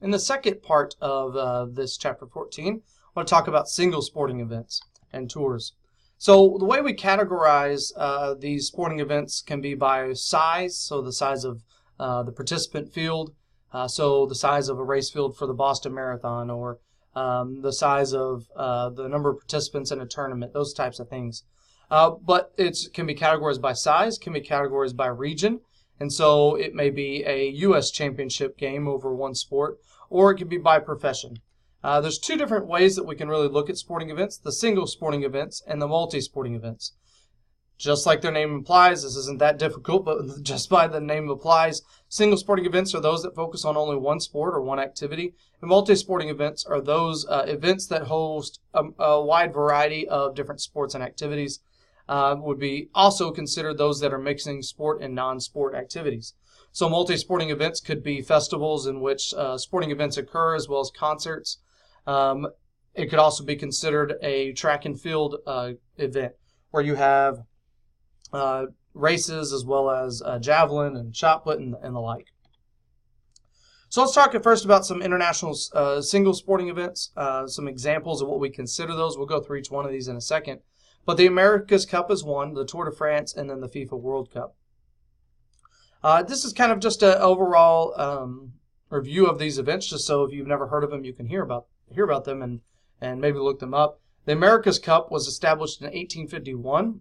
In the second part of this chapter 14, I want to talk about single sporting events and tours. So the way we categorize these sporting events can be by size, so the size of the participant field, so the size of a race field for the Boston Marathon, or the size of the number of participants in a tournament, those types of things. But it can be categorized by size, can be categorized by region, and so it may be a U.S. championship game over one sport, or it can be by profession. There's two different ways that we can really look at sporting events, the single sporting events and the multi-sporting events. Just like their name implies, this isn't that difficult, but just by the name applies, single sporting events are those that focus on only one sport or one activity, and multi-sporting events are those events that host a wide variety of different sports and activities. Would be also considered those that are mixing sport and non-sport activities. So multi-sporting events could be festivals in which sporting events occur, as well as concerts. It could also be considered a track and field event where you have races as well as javelin and shot put and the like. So let's talk first about some international single sporting events, some examples of what we consider those. We'll go through each one of these in a second. But the America's Cup is one, the Tour de France, and then the FIFA World Cup. This is kind of just an overall review of these events, just so if you've never heard of them, you can hear about them and maybe look them up. The America's Cup was established in 1851.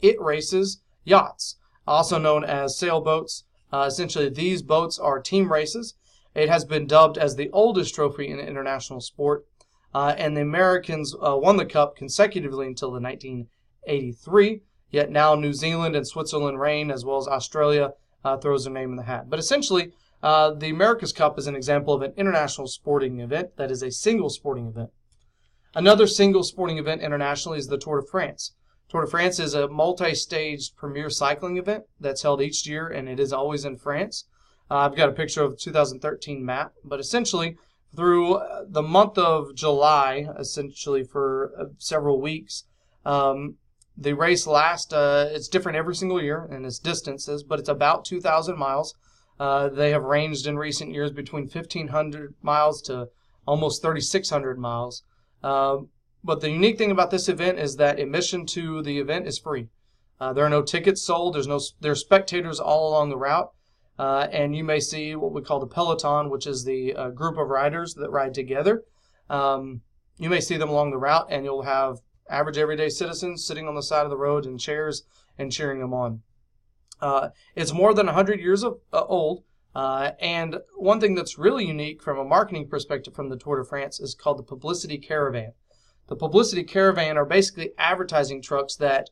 It races yachts, also known as sailboats. Essentially, these boats are team races. It has been dubbed as the oldest trophy in international sport. And the Americans won the Cup consecutively until the 1983, yet now New Zealand and Switzerland reign, as well as Australia throws their name in the hat. But essentially, the America's Cup is an example of an international sporting event that is a single sporting event. Another single sporting event internationally is the Tour de France. Tour de France is a multi-staged premier cycling event that's held each year, and it is always in France. I've got a picture of the 2013 map, but essentially, through the month of July, essentially for several weeks, the race lasts, it's different every single year in its distances, but it's about 2,000 miles. They have ranged in recent years between 1,500 miles to almost 3,600 miles. But the unique thing about this event is that admission to the event is free. There are no tickets sold. There are spectators all along the route. And you may see what we call the peloton, which is the group of riders that ride together. You may see them along the route, and you'll have average everyday citizens sitting on the side of the road in chairs and cheering them on. It's more than 100 years old, and one thing that's really unique from a marketing perspective from the Tour de France is called the publicity caravan. The publicity caravan are basically advertising trucks that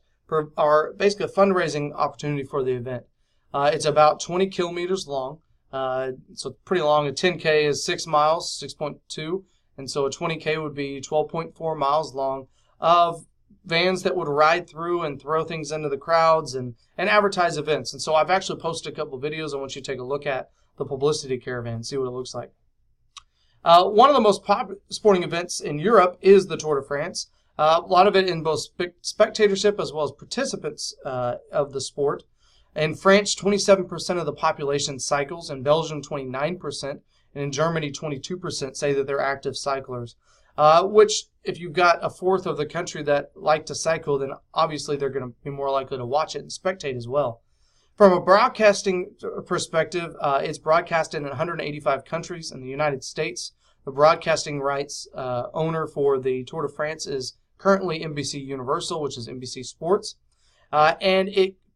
are basically a fundraising opportunity for the event. It's about 20 kilometers long, so pretty long. A 10K is 6 miles, 6.2, and so a 20K would be 12.4 miles long, of vans that would ride through and throw things into the crowds and advertise events. And so I've actually posted a couple of videos. I want you to take a look at the publicity caravan, see what it looks like. One of the most popular sporting events in Europe is the Tour de France. A lot of it in both spectatorship as well as participants of the sport. In France, 27% of the population cycles. In Belgium, 29%. And in Germany, 22% say that they're active cyclers. Which, if you've got a fourth of the country that like to cycle, then obviously they're going to be more likely to watch it and spectate as well. From a broadcasting perspective, it's broadcasted in 185 countries in the United States. The broadcasting rights owner for the Tour de France is currently NBC Universal, which is NBC Sports. And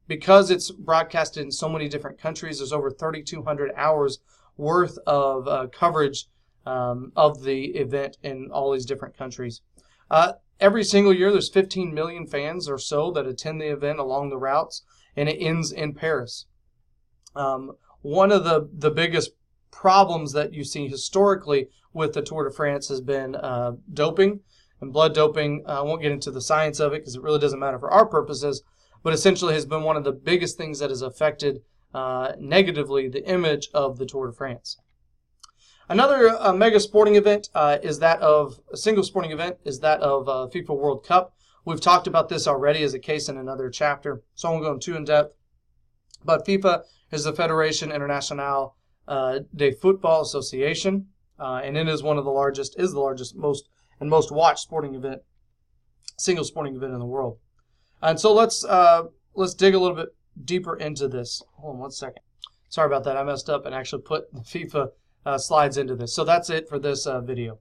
because it's broadcasted in so many different countries, there's over 3,200 hours worth of coverage of the event in all these different countries. Every single year, there's 15 million fans or so that attend the event along the routes, and it ends in Paris. One of the biggest problems that you see historically with the Tour de France has been doping and blood doping. I won't get into the science of it because it really doesn't matter for our purposes, but essentially has been one of the biggest things that has affected negatively the image of the Tour de France. Another mega sporting event is that of a single sporting event is that of FIFA World Cup. We've talked about this already as a case in another chapter, so I won't go too in depth. But FIFA is the Fédération Internationale de Football Association. and it is one of the largest, most watched sporting event, single sporting event in the world. And so let's dig a little bit deeper into this. Hold on one second. Sorry about that. I messed up and actually put the FIFA slides into this. So that's it for this video.